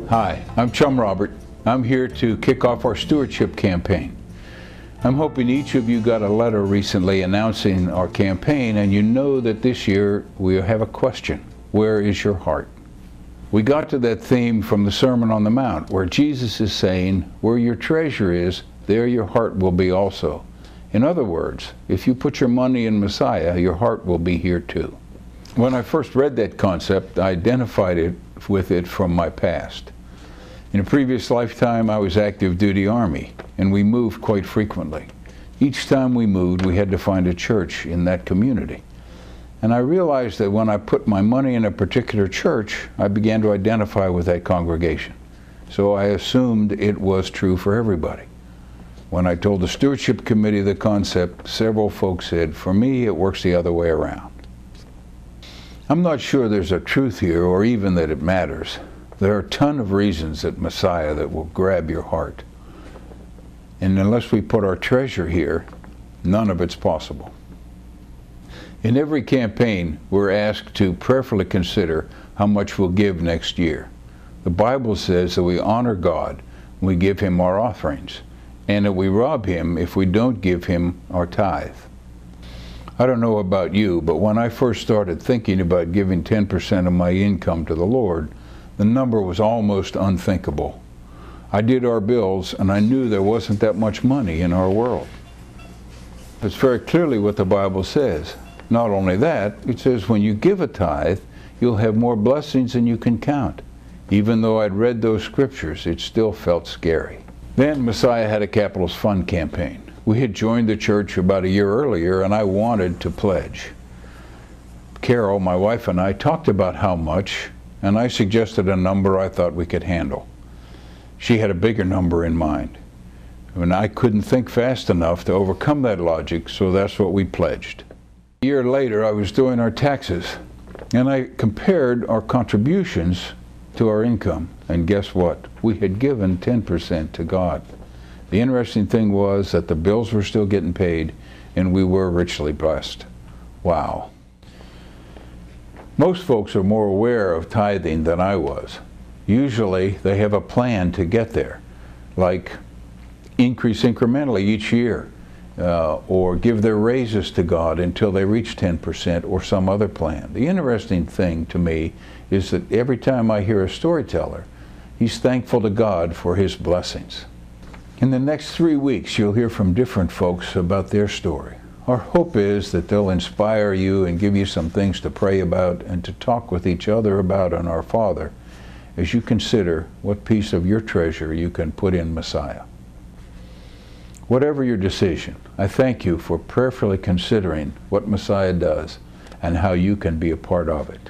Hi, I'm Chum Robert. I'm here to kick off our stewardship campaign. I'm hoping each of you got a letter recently announcing our campaign, and you know that this year we have a question. Where is your heart? We got to that theme from the Sermon on the Mount, where Jesus is saying, where your treasure is, there your heart will be also. In other words, if you put your money in Messiah, your heart will be here too. When I first read that concept, I identified with it from my past. In a previous lifetime, I was active duty Army, and we moved quite frequently. Each time we moved, we had to find a church in that community. And I realized that when I put my money in a particular church, I began to identify with that congregation. So I assumed it was true for everybody. When I told the stewardship committee the concept, several folks said, for me, it works the other way around. I'm not sure there's a truth here, or even that it matters. There are a ton of reasons at Messiah that will grab your heart. And unless we put our treasure here, none of it's possible. In every campaign, we're asked to prayerfully consider how much we'll give next year. The Bible says that we honor God when we give Him our offerings, and that we rob Him if we don't give Him our tithe. I don't know about you, but when I first started thinking about giving 10% of my income to the Lord, the number was almost unthinkable. I did our bills, and I knew there wasn't that much money in our world. It's very clearly what the Bible says. Not only that, it says when you give a tithe, you'll have more blessings than you can count. Even though I'd read those scriptures, it still felt scary. Then Messiah had a Capitals Fund campaign. We had joined the church about a year earlier, and I wanted to pledge. Carol, my wife, and I talked about how much, and I suggested a number I thought we could handle. She had a bigger number in mind. And I couldn't think fast enough to overcome that logic, so that's what we pledged. A year later, I was doing our taxes, and I compared our contributions to our income, and guess what? We had given 10% to God. The interesting thing was that the bills were still getting paid, and we were richly blessed. Wow. Most folks are more aware of tithing than I was. Usually, they have a plan to get there, like increase incrementally each year, or give their raises to God until they reach 10%, or some other plan. The interesting thing to me is that every time I hear a storyteller, he's thankful to God for His blessings. In the next 3 weeks, you'll hear from different folks about their story. Our hope is that they'll inspire you and give you some things to pray about and to talk with each other about and our Father as you consider what piece of your treasure you can put in Messiah. Whatever your decision, I thank you for prayerfully considering what Messiah does and how you can be a part of it.